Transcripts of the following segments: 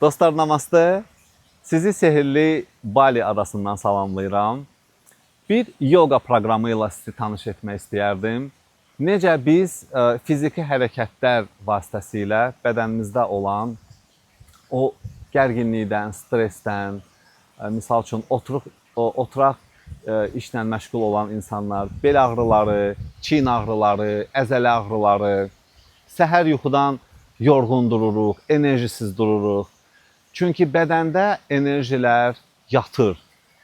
Dostlar namaste. Sizi sehirli Bali adasından salamlayıram. Bir yoga proqramı ilə sizi tanış etmək istəyərdim. Necə biz fiziki hərəkətlər vasitəsilə bədənimizdə olan o gərginlikdən, stressdən, misal üçün oturaq işlə məşğul olan insanlar, bel ağrıları, çiyin ağrıları, əzələ ağrıları, səhər yuxudan yorğun dururuq, enerjisiz dururuq. Çünki bədəndə enerjilər yatır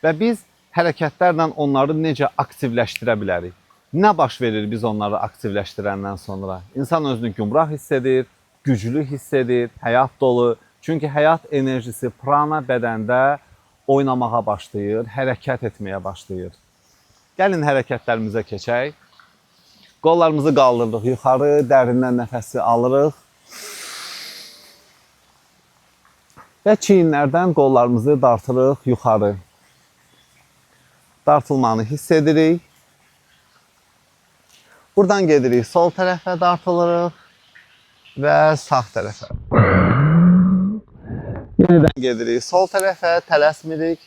və biz hərəkətlərlə onları necə aktivləşdirə bilərik? Nə baş verir biz onları aktivləşdirəndən sonra? İnsan özünü gümrah hiss edir, güclü hiss edir, həyat dolu. Çünki həyat enerjisi prana bədəndə oynamağa başlayır, hərəkət etməyə başlayır. Gəlin hərəkətlərimizə keçək. Qollarımızı qaldırdıq yuxarı, dərindən nəfəsi alırıq. Və çiyinlərdən qollarımızı dartırıq yuxarı. Dartılmanı hiss edirik. Buradan gedirik sol tərəfə dartılırıq və sağ tərəfə. Yenidən gedirik sol tərəfə, tələsmirik.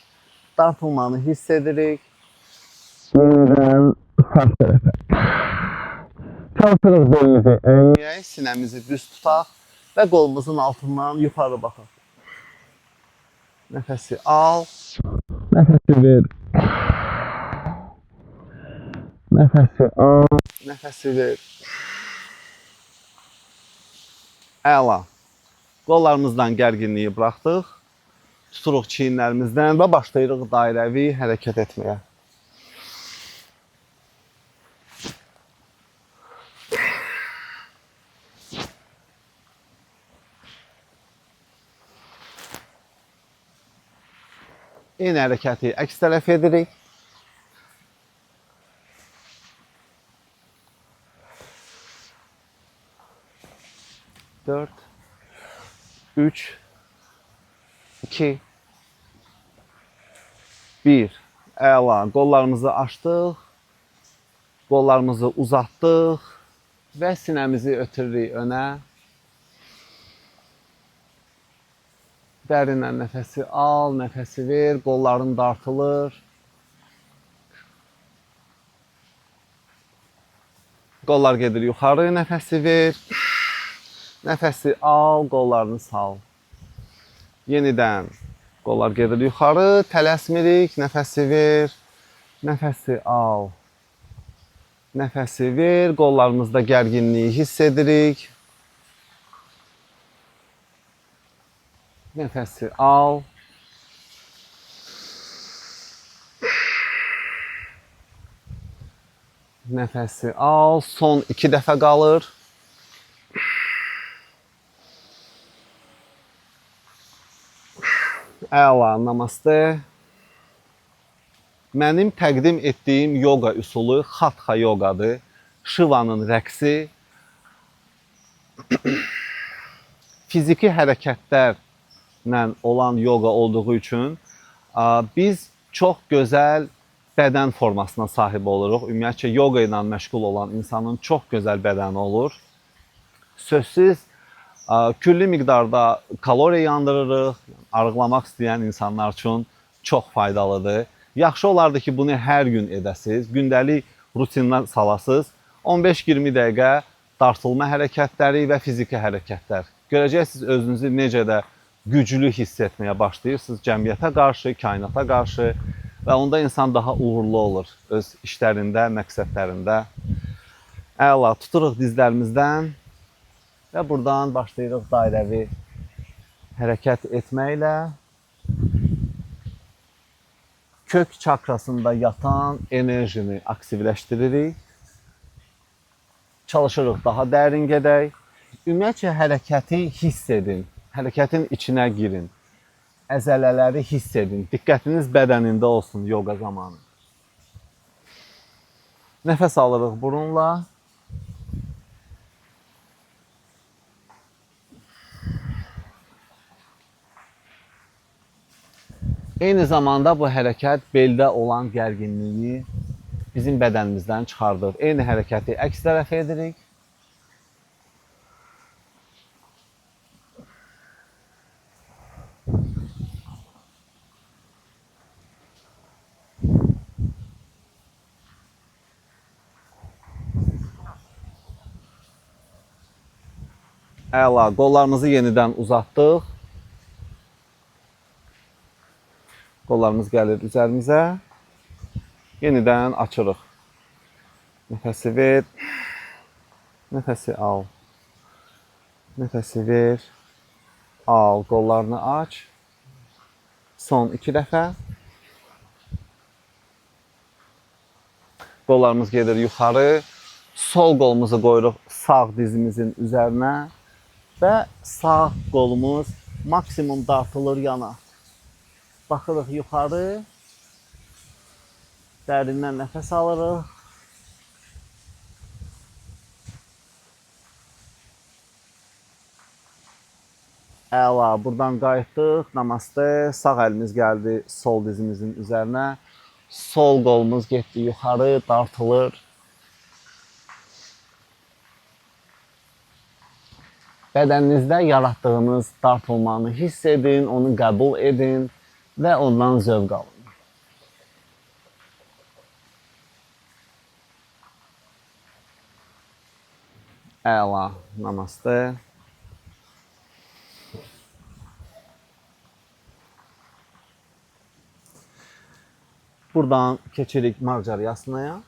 Dartılmanı hiss edirik. Yenidən sağ tərəfə. Çalışırıq belimizi əyək, sinəmizi düz tutaq və qolumuzun altından yuxarı baxaq. Nəfəsi al, nəfəsi ver. Nəfəsi al, nəfəsi ver. Əla. Qollarımızdan gərginliyi buraxdıq. Tuturuq çiyinlərimizdən və başlayırıq dairəvi hərəkət etməyə. Eyni hərəkəti əks tərəf edirik. Dörd, üç, iki, bir. Əla. Qollarımızı açdıq. Qollarımızı uzatdıq və sinəmizi ötürürük önə. Dərindən nəfəsi al, nəfəsi ver, qolların dartılır. Qollar gedir yuxarı, nəfəsi ver. Nəfəsi al, qollarını sal. Yenidən qollar gedir yuxarı, tələsmirik, nəfəsi ver. Nəfəsi al. Nəfəsi ver, qollarımızda gərginliyi hiss edirik. Nəfəsi al. Nəfəsi al. Son 2 dəfə qalır. Əla, namaste. Mənim təqdim etdiyim yoga üsulu Hatha yogadır. Shivanın rəqsi. Fiziki hərəkətlər olan yoga olduğu üçün biz çox gözəl bədən formasına sahib oluruq. Ümumiyyətcə, yoga ilə məşğul olan insanın çox gözəl bədəni olur. Sözsüz, külli miqdarda kaloriya yandırırıq. Arıqlamaq istəyən insanlar üçün çox faydalıdır. Yaxşı olardı ki, bunu hər gün edəsiz. Gündəlik rutinə salasız. 15-20 dəqiqə dartılma hərəkətləri və fiziki hərəkətlər. Görəcəksiniz özünüzü necə də güclü hiss etməyə başlayırsınız cəmiyyətə qarşı, kainata qarşı və onda insan daha uğurlu olur öz işlərində, məqsədlərində. Əla, tuturuq dizlərimizdən və buradan başlayırıq dairəvi hərəkət etməklə. Kök çakrasında yatan enerjini aktivləşdiririk. Çalışırıq daha dərin gedək. Ümumiyyətcə, hərəkəti hiss edin. Hərəkətin içinə girin. Əzələləri hiss edin. Diqqətiniz bədənində olsun yoga zamanı. Nəfəs alırıq burunla. Eyni zamanda bu hərəkət beldə olan gərginliyi bizim bədənimizdən çıxardır. Eyni hərəkəti əks tərəfə edirik. Əla, qollarımızı yenidən uzatdıq. Qollarımız gəlir üzərimizə. Yenidən açırıq. Nəfəsi ver. Nəfəsi al. Nəfəsi ver. Al, qollarını aç. Son 2 dəfə. Qollarımız gedir yuxarı. Sol qolumuzu qoyuruq sağ dizimizin üzərinə. Və sağ qolumuz maksimum dartılır yana. Baxırıq yuxarı. Dərindən nəfəs alırıq. Əla, buradan qayıtdıq. Namaste. Sağ əlimiz gəldi sol dizimizin üzərinə. Sol qolumuz getdi yuxarı, dartılır. Bədəninizdə yaratdığınız dartılmanı hiss edin, onu qəbul edin və ondan zövq alın. Əla, namaste. Buradan keçirik Marjaryasnaya.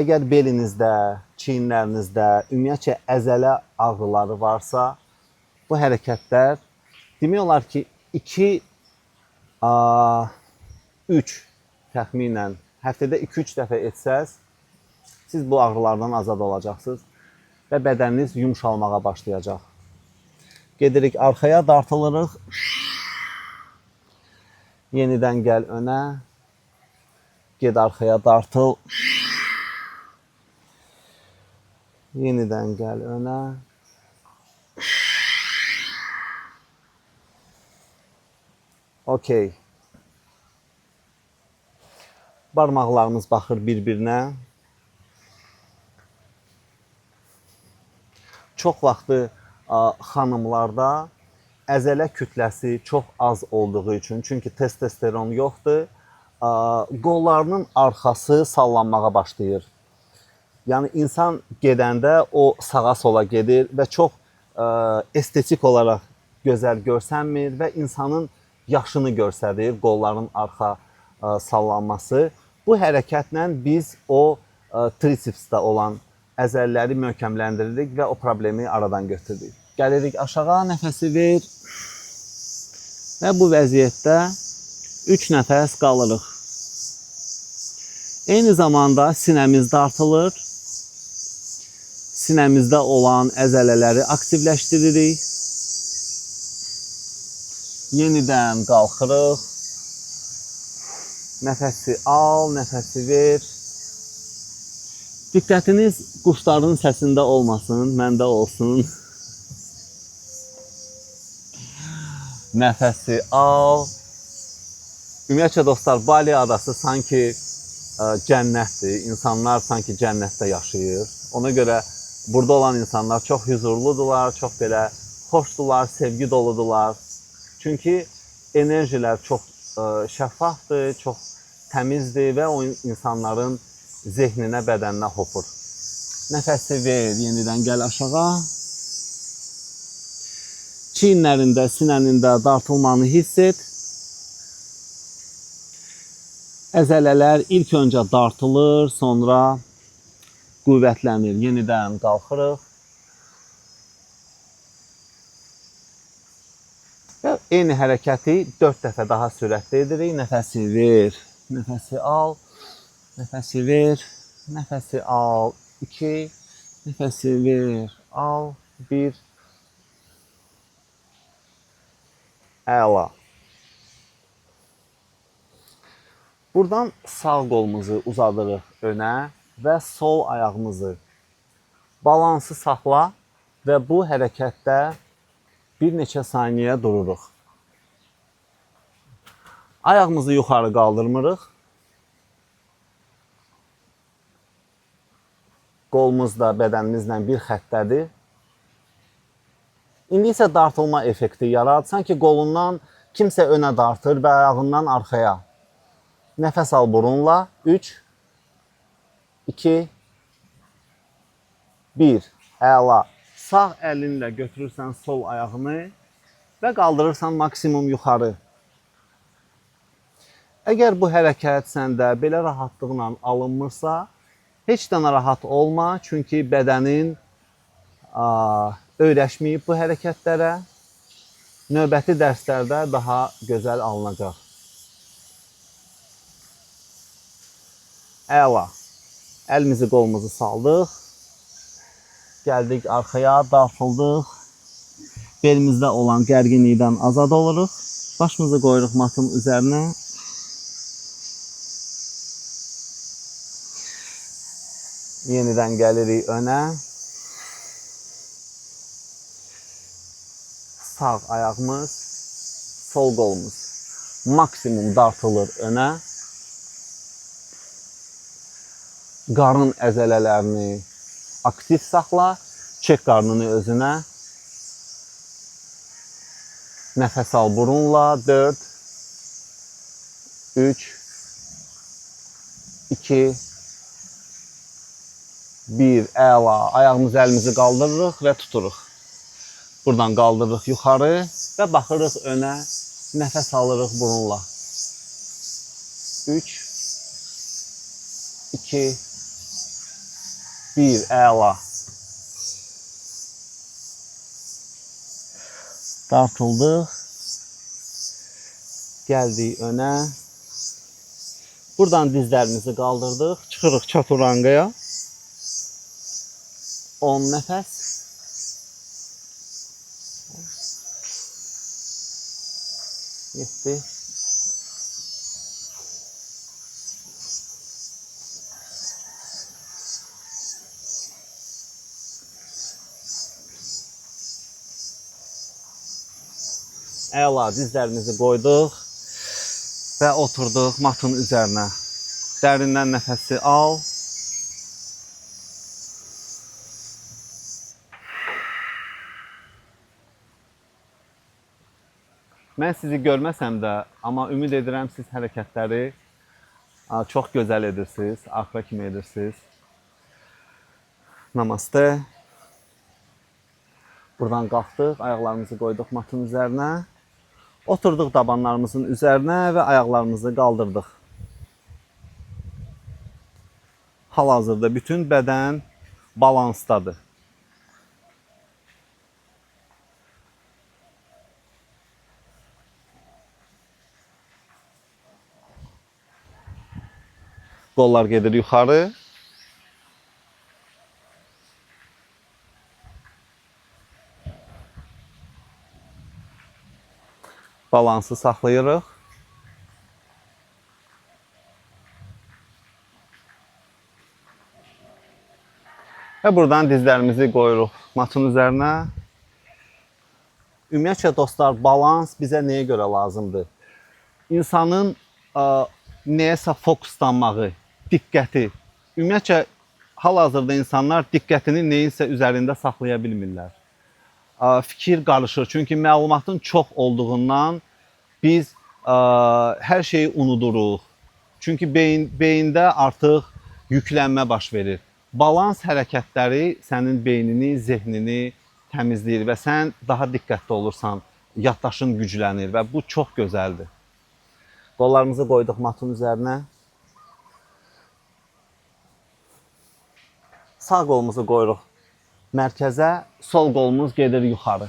Əgər belinizdə, çiyinlərinizdə, ümumiyyətcə əzələ ağrıları varsa, bu hərəkətlər demək olar ki, 2-3 təxminən həftədə 2-3 dəfə etsəz, siz bu ağrılardan azad olacaqsınız və bədəniniz yumşalmağa başlayacaq. Gedirik arxaya, dartılırıq. Yenidən gəl önə. Ged arxaya, dartıl. Yenidən gəl önə. Okey. Barmaqlarımız baxır bir-birinə. Çox vaxtı xanımlarda əzələ kütləsi çox az olduğu üçün, çünki testosteron yoxdur, qollarının arxası sallanmağa başlayır. Yəni, insan gedəndə o sağa-sola gedir və çox estetik olaraq gözəl görsənmir və insanın yaşını göstərir qolların arxa sallanması. Bu hərəkətlə biz o trisipsdə olan əzəlləri möhkəmləndiririk və o problemi aradan götürürük. Gəlirik aşağı, nəfəsi ver və bu vəziyyətdə 3 nəfəs qalırıq. Eyni zamanda sinəmiz dartılır. Sinəmizdə olan əzələləri aktivləşdiririk. Yenidən qalxırıq. Nəfəsi al, nəfəsi ver. Diqqətiniz quşların səsində olmasın, məndə olsun. Nəfəsi al. Ümumiyyətcə dostlar, Bali adası sanki cənnətdir. İnsanlar sanki cənnətdə yaşayır. Ona görə burada olan insanlar çox huzurludular, çox belə xoşdular, sevgi doludular. Çünki enerjilər çox şəffafdır, çox təmizdir və o insanların zehninə, bədəninə hopur. Nəfəsi ver, yenidən gəl aşağı. Çiyinlərində, sinənində dartılmanı hiss et. Əzələlər ilk öncə dartılır, sonra qüvvətlənir. Yenidən qalxırıq. Və eyni hərəkəti 4 dəfə daha sürətli edirik. Nəfəsi ver, nəfəsi al, nəfəsi ver, nəfəsi al, 2, nəfəsi ver, al, 1. Əla. Buradan sağ qolumuzu uzadırıq önə və sol ayağımızı balansı saxla və bu hərəkətdə bir neçə saniyə dururuq. Ayağımızı yuxarı qaldırmırıq. Qolumuz da bədənimizlə bir xəttədir. İndi isə dartılma effekti yarad. Sanki qolundan kimsə önə dartır və ayağından arxaya. Nəfəs al burunla. 3, 2, 1. Əla. Sağ əlinlə götürürsən sol ayağını və qaldırırsan maksimum yuxarı. Əgər bu hərəkət səndə belə rahatlıqla alınmırsa, heç də narahat olma, çünki bədənin öyrəşməyib bu hərəkətlərə. Növbəti dərslərdə daha gözəl alınacaq. Əla. Əlimizi, qolumuzu saldıq. Gəldik arxaya, dartıldıq. Belimizdə olan gərginlikdən azad oluruq. Başımızı qoyuruq matın üzərinə. Yenidən gəlirik önə. Sağ ayağımız, sol qolumuz maksimum dartılır önə. Qarın əzələlərini aktiv saxla. Çək qarnını özünə. Nəfəs al burunla. 4, 3, 2, 1. Əla. Ayağımızı, əlimizi qaldırırıq və tuturuq. Buradan qaldırırıq yuxarı və baxırıq önə. Nəfəs alırıq burunla. 3, 2, 1. Əla. Dartıldıq. Gəldik önə. Buradan dizlərimizi qaldırdıq. Çıxırıq çaturangaya. 10 nəfəs. Yetdi. Əla, dizlərimizi qoyduq və oturduq matın üzərinə. Dərindən nəfəsi al. Mən sizi görməsəm də, amma ümid edirəm siz hərəkətləri çox gözəl edirsiniz, axıra kimi edirsiniz. Namaste. Buradan qalxdıq, ayaqlarımızı qoyduq matın üzərinə. Oturduq dabanlarımızın üzərinə və ayaqlarımızı qaldırdıq. Hal-hazırda bütün bədən balansdadır. Qollar gedir yuxarı. Balansı saxlayırıq. Və buradan dizlərimizi qoyuruq matın üzərinə. Ümumiyyətlə dostlar, balans bizə nəyə görə lazımdır? İnsanın nəyəsə fokuslanmağı, diqqəti. Ümumiyyətlə, hal-hazırda insanlar diqqətini neyinsə üzərində saxlaya bilmirlər. Fikir qarışır. Çünki məlumatın çox olduğundan biz hər şeyi unuduruq. Çünki beyində artıq yüklənmə baş verir. Balans hərəkətləri sənin beynini, zehnini təmizləyir və sən daha diqqətli olursan, yaddaşın güclənir və bu çox gözəldir. Qollarımızı qoyduq matın üzərinə. Sağ qolumuzu qoyuruq mərkəzə, sol qolumuz gedir yuxarı.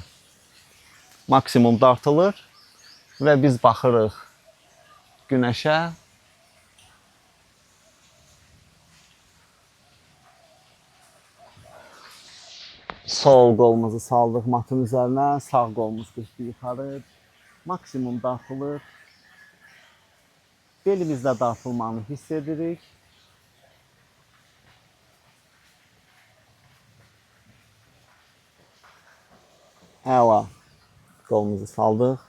Maksimum dartılır və biz baxırıq günəşə. Sol qolumuzu saldıq matın üzərinə, sağ qolumuz düşdü yuxarı. Maksimum dartılır. Belimizdə dartılmanı hiss edirik. Əla. Qolumuzu saldıq.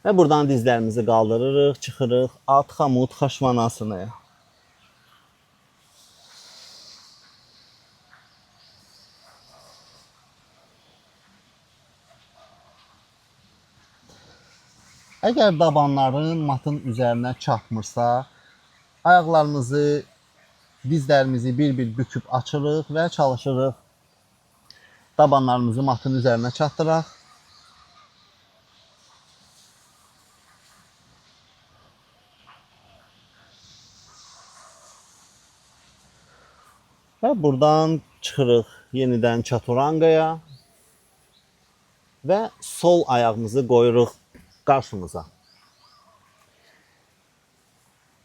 Və buradan dizlərimizi qaldırırıq, çıxırıq Adha Mudra Svanasana. Əgər dabanların matın üzərinə çatmırsa, ayaqlarımızı, dizlərimizi bir-bir büküb açırıq və çalışırıq dabanlarımızı matın üzərinə çatdıraq. Və buradan çıxırıq yenidən çaturangaya və sol ayağımızı qoyuruq qarşımıza,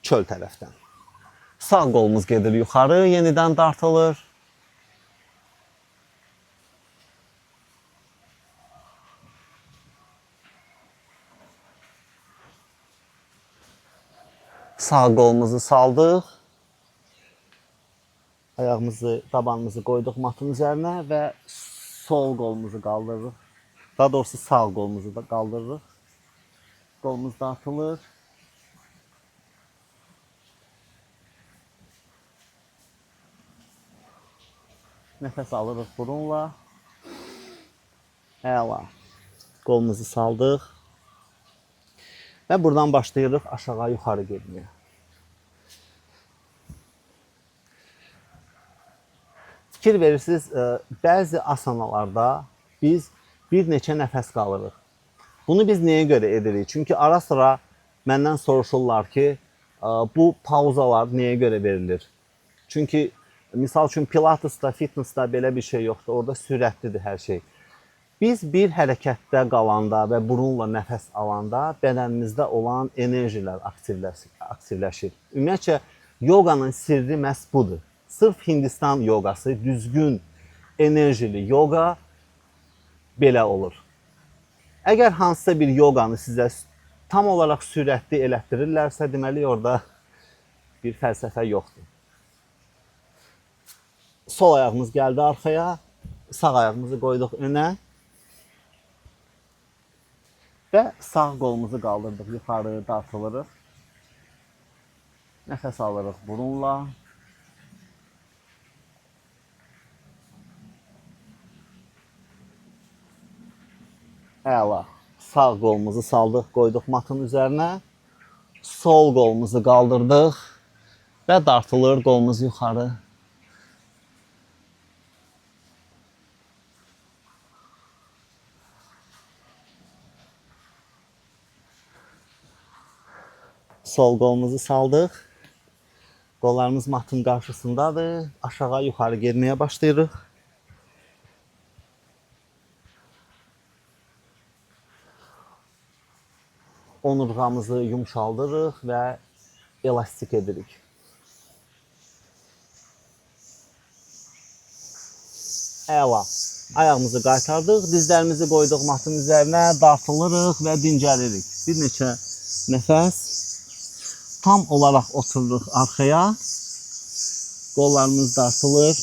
çöl tərəfdən. Sağ qolumuz gedir yuxarı, yenidən dartılır. Sağ qolumuzu saldıq. Ayağımızı, tabanımızı qoyduq matın üzərinə və sol qolumuzu qaldırırıq. Daha doğrusu sağ qolumuzu da qaldırırıq. Qolumuz dartılır. Nəfəs alırıq burunla. Əla. Qolumuzu saldıq. Və buradan başlayırıq aşağı yuxarı getməyə. Fikir verirsiniz, bəzi asanalarda biz bir neçə nəfəs qalırıq. Bunu biz nəyə görə edirik? Çünki ara sıra məndən soruşurlar ki, bu pauzalar nəyə görə verilir? Çünki misal üçün pilatesda, fitnessda belə bir şey yoxdur. Orada sürətlidir hər şey. Biz bir hərəkətdə qalanda və burunla nəfəs alanda bədənimizdə olan enerjilər aktivləşir. Ümumiyyətcə, yoganın sirri məhz budur. Sırf Hindistan yogası, düzgün, enerjili yoga belə olur. Əgər hansısa bir yoganı sizə tam olaraq sürətli elətdirirlərsə, deməli orada bir fəlsəfə yoxdur. Sol ayağımız gəldi arxaya, sağ ayağımızı qoyduq önə və sağ qolumuzu qaldırdıq, yuxarı dartılırıq. Nəfəs alırıq burunla. Əla. Sağ qolumuzu saldıq, qoyduq matın üzərinə. Sol qolumuzu qaldırdıq və dartılır qolumuz yuxarı. Sol qolumuzu saldıq. Qollarımız matın qarşısındadır. Aşağı yuxarı getməyə başlayırıq. Onurğamızı yumşaldırıq və elastik edirik. Əla. Ayağımızı qaytardıq, dizlərimizi qoyduq matın üzərinə, dartılırıq və dincəlirik. Bir neçə nəfəs. Tam olaraq otururuq arxaya. Qollarımız dartılır.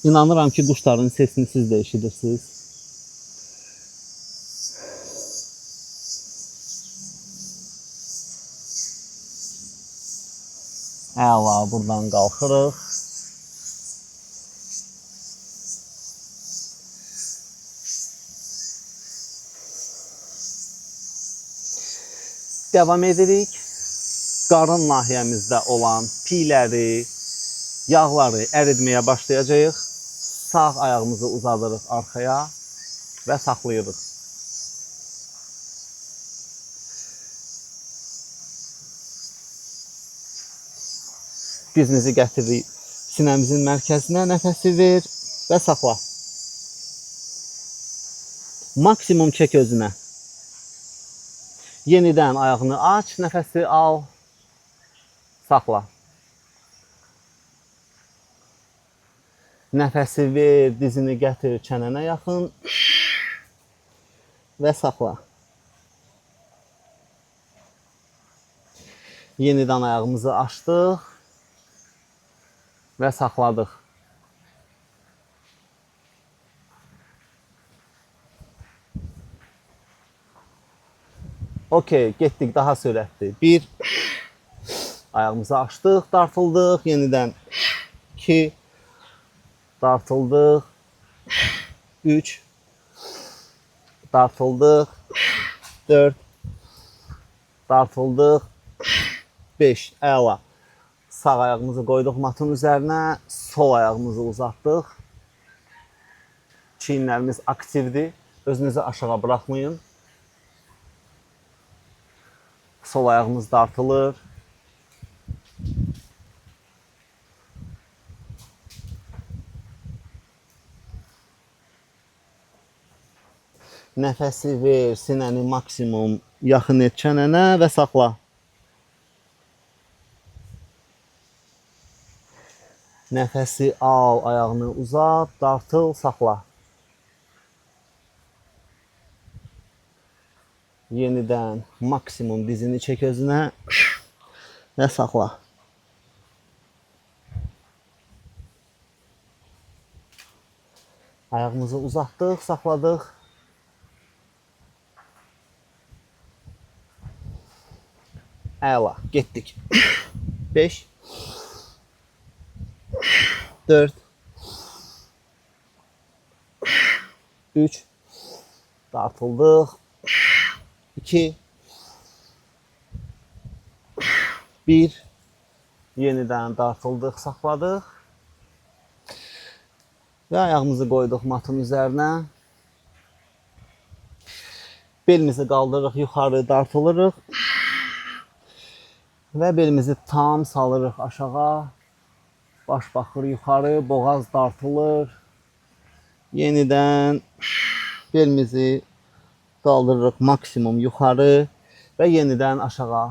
İnanıram ki, quşların sesini siz də eşidirsiniz. Əla, buradan qalxırıq. Devam edirik. Qarın nahiyəmizdə olan piyləri, yağları əritməyə başlayacağıq. Sağ ayağımızı uzadırıq arxaya və saxlayırıq. Dizinizi gətiririk sinəmizin mərkəzinə, nəfəsi ver və saxla. Maksimum çək özünə. Yenidən ayağını aç, nəfəsi al, saxla. Nəfəsi ver, dizini gətir çənənə yaxın və saxla. Yenidən ayağımızı açdıq və saxladıq. Okey, getdik daha sürətli. Bir, Ayağımızı açdıq, dartıldıq, yenidən 2, dartıldıq, 3, dartıldıq, 4, dartıldıq, 5. Əla. Sağ ayağımızı qoyduq matın üzərinə, sol ayağımızı uzatdıq. Çiyinlərimiz aktivdir. Özünüzü aşağı buraxmayın. Sol ayağımız dartılır. Nəfəsi ver, sinəni maksimum yaxın et çənənə və saxla. Nəfəsi al, ayağını uzat, dartıl, saxla. Yenidən maksimum dizini çək özünə və saxla. Ayağımızı uzatdıq, saxladıq. Əla, getdik. 5, 4, 3, dartıldıq. 2, 1, yenidən dartıldıq, saxladıq və ayağımızı qoyduq matın üzərinə. Belimizi qaldırırıq, yuxarı dartılırıq və belimizi tam salırıq aşağı. Baş baxır yuxarı, boğaz dartılır. Yenidən belimizi qaldırırıq maksimum yuxarı və yenidən aşağı.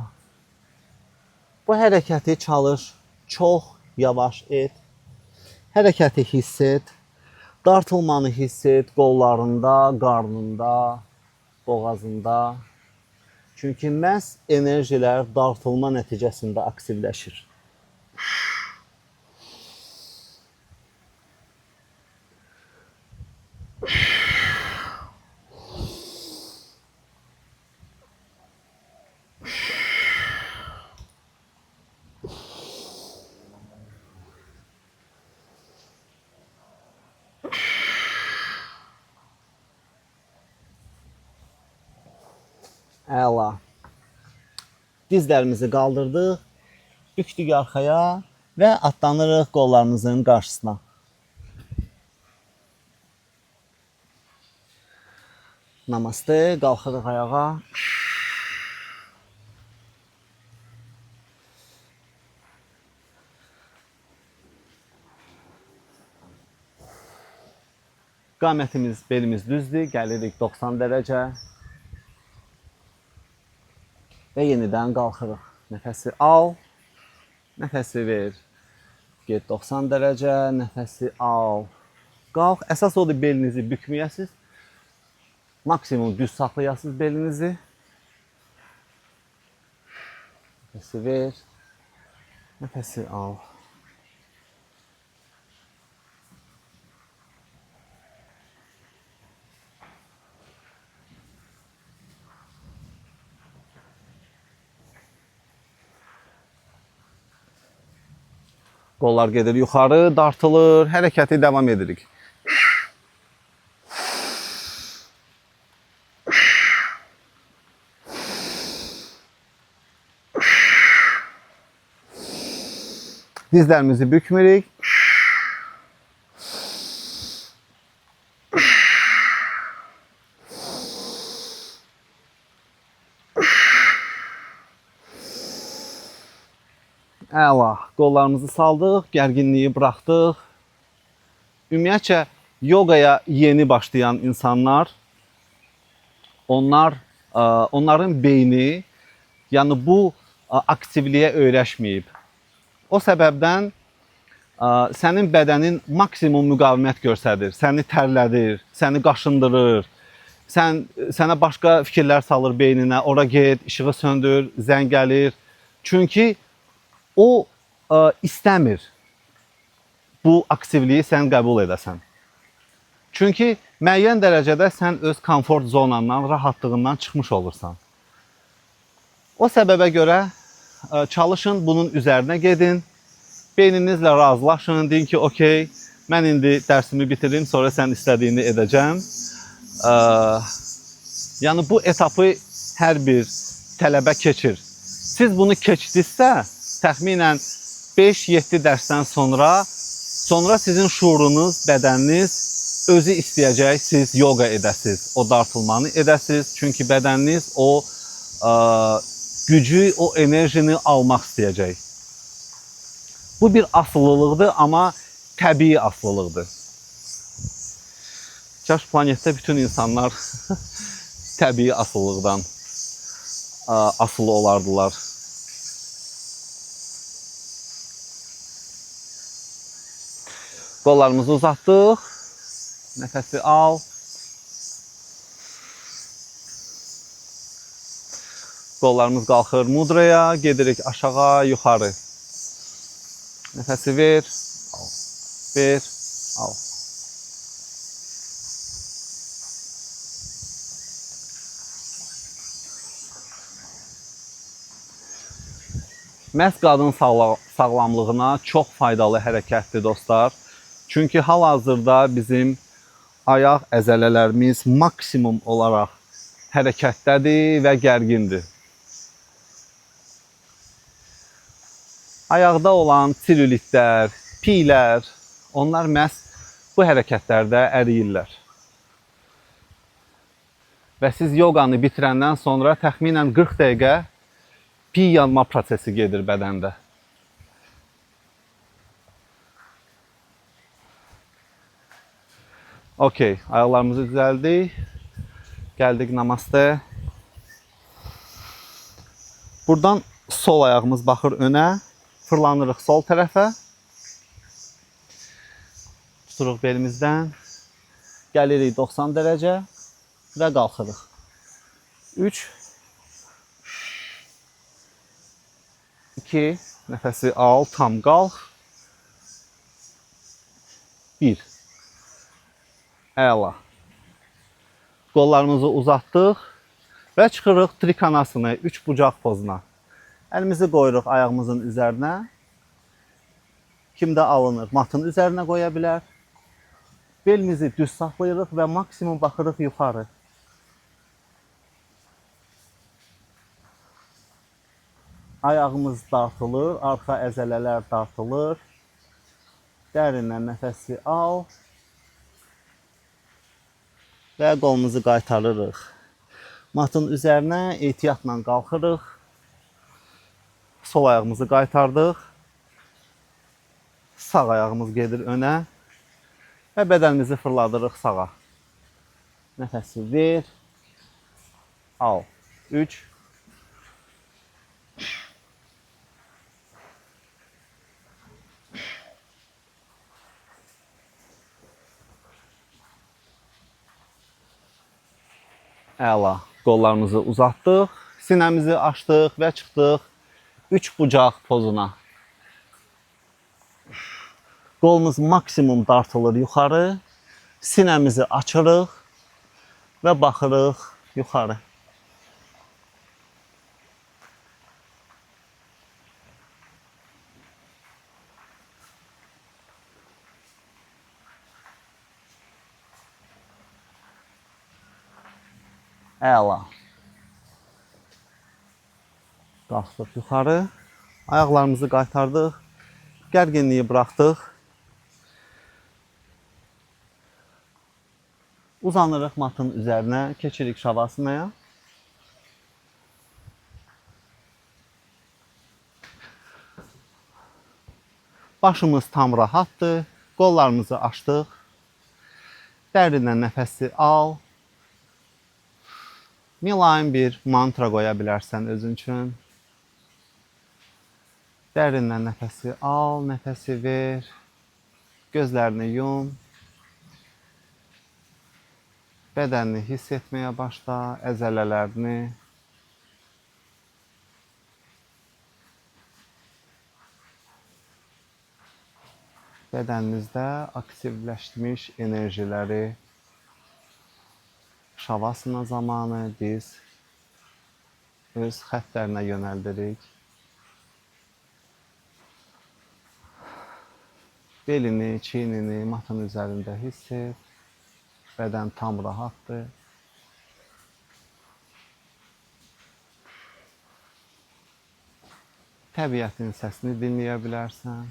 Bu hərəkəti çalış, çox yavaş et. Hərəkəti hiss et. Dartılmanı hiss et qollarında, qarnında, boğazında. Çünki məhz enerjilər dartılma nəticəsində aktivləşir. Əla. Dizlərimizi qaldırdıq, bükdük arxaya və atlanırıq qollarımızın qarşısına. Namaste, qalxırıq ayağa. Qamətimiz, belimiz düzdür, gəlirik 90 dərəcə. Və yenidən qalxırıq. Nəfəsi al, nəfəsi ver. Get 90 dərəcə, nəfəsi al. Qalx. Əsas odur belinizi bükməyəsiz. Maksimum düz saxlayasınız belinizi. Nəfəsi ver. Nəfəsi al. Qollar gedir yuxarı, dartılır, hərəkəti davam edirik. Dizlərimizi bükmürük. Əla, qollarımızı saldıq, gərginliyi buraxdıq. Ümumiyyətcə, yoqaya yeni başlayan insanlar, onların beyni, yəni bu aktivliyə öyrəşməyib. O səbəbdən sənin bədənin maksimum müqavimət göstərir, səni tərlədir, səni qaşındırır, sənə başqa fikirlər salır beyninə, ora get, işığı söndür, zəng gəlir. Çünki o istəmir bu aktivliyi sən qəbul edəsən. Çünki müəyyən dərəcədə sən öz komfort zonandan, rahatlığından çıxmış olursan. O səbəbə görə çalışın, bunun üzərinə gedin. Beyninizlə razılaşın, deyin ki, okey, mən indi dərsimi bitirim, sonra sən istədiyini edəcəm. Yəni bu etapı hər bir tələbə keçir. Siz bunu keçdinizsə, təxminən 5-7 dərsdən sonra sizin şuurunuz, bədəniniz özü istəyəcək, siz yoga edəsiniz, o dartılmanı edəsiniz. Çünki bədəniniz o gücü, o enerjini almaq istəyəcək. Bu bir asılılıqdır, amma təbii asılılıqdır. Kaş planetdə bütün insanlar təbii asılılıqdan asılı olardılar. Qollarımızı uzatdıq. Nəfəsi al. Qollarımız qalxır mudraya, gedirik aşağı, yuxarı. Nəfəsi ver, al, ver, al. Məhz qadın sağlamlığına çox faydalı hərəkətdir dostlar. Çünki hal-hazırda bizim ayaq əzələlərimiz maksimum olaraq hərəkətdədir və gərgindir. Ayaqda olan selülitlər, piylər, onlar məhz bu hərəkətlərdə əriyirlər. Və siz yoganı bitirəndən sonra təxminən 40 dəqiqə piy yanma prosesi gedir bədəndə. Okey, ayaqlarımızı düzəldik. Gəldik namaste. Buradan sol ayağımız baxır önə. Fırlanırıq sol tərəfə. Tuturuq belimizdən. Gəlirik 90 dərəcə və qalxırıq. 3 2 nəfəsi al, tam qalx. 1 Əla. Qollarımızı uzatdıq və çıxırıq trikonasını, 3 bucaq pozuna. Əlimizi qoyuruq ayağımızın üzərinə. Kimdə alınır, matın üzərinə qoya bilər. Belimizi düz saxlayırıq və maksimum baxırıq yuxarı. Ayağımız dartılır, arxa əzələlər dartılır. Dərindən nəfəsi al. Və qolumuzu qaytarırıq. Matın üzərinə ehtiyatla qalxırıq. Sol ayağımızı qaytardıq. Sağ ayağımız gedir önə. Və bədənimizi fırladırıq sağa. Nəfəsi ver. Al. 3 Əla. Qollarımızı uzatdıq. Sinəmizi açdıq və çıxdıq 3 bucaq pozuna. Qolumuz maksimum dartılır yuxarı. Sinəmizi açırıq və baxırıq yuxarı. Əla. Qalxdıq yuxarı. Ayaqlarımızı qaytardıq. Gərginliyi buraxdıq. Uzanırıq matın üzərinə. Keçirik şavasanaya. Başımız tam rahatdır. Qollarımızı açdıq. Dərindən nəfəsi al. Mülayim bir mantra qoya bilərsən özün üçün. Dərindən nəfəsi al, nəfəsi ver. Gözlərini yum. Bədənini hiss etməyə başla, əzələlərini. Bədəninizdə aktivləşmiş enerjiləri şavasana zamanı biz öz xəttlərinə yönəldirik. Belini, çiynini matın üzərində hiss et. Bədən tam rahatdır. Təbiətin səsini dinləyə bilərsən.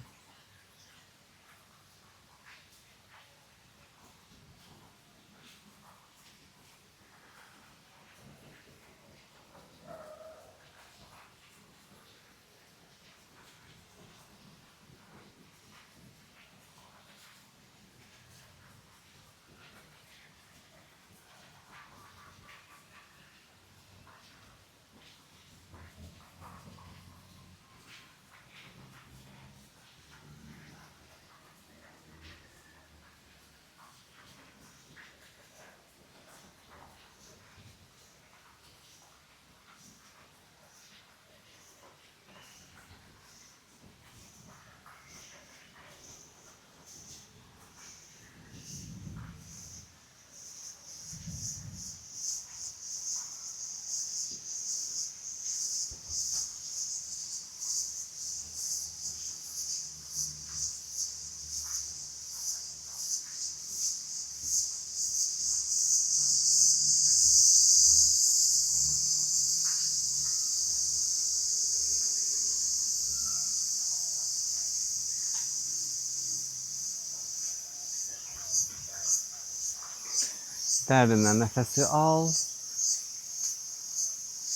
Dərindən nəfəsi al.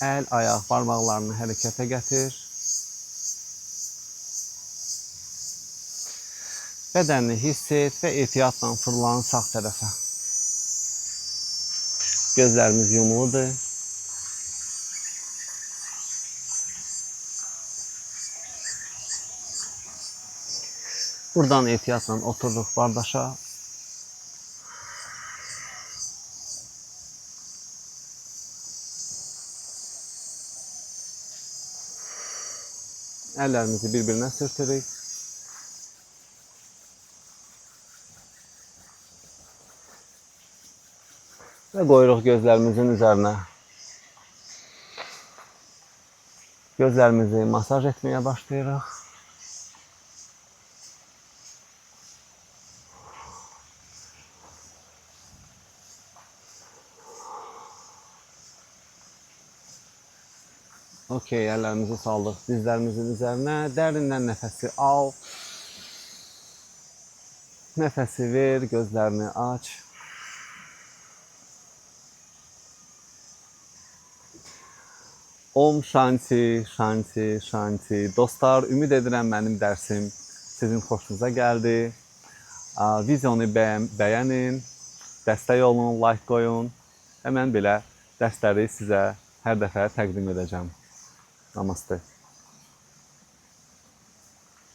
Əl, ayaq barmaqlarını hərəkətə gətir. Bədənini hiss et və ehtiyatla fırlan sağ tərəfə. Gözlərimiz yumuludur. Buradan ehtiyatla oturduq bardaşa. Əllərimizi bir-birinə sürtürük. Və qoyuruq gözlərimizin üzərinə. Gözlərimizi masaj etməyə başlayırıq. Okey, əllərimizi saldıq dizlərimizin üzərinə. Dərindən nəfəsi al. Nəfəsi ver, gözlərini aç. Om Shanti, Shanti, Shanti. Dostlar, ümid edirəm mənim dərsim sizin xoşunuza gəldi. Videonu bəyənin, dəstək olun, like qoyun. Və mən belə dərsləri sizə hər dəfə təqdim edəcəm. Namaste.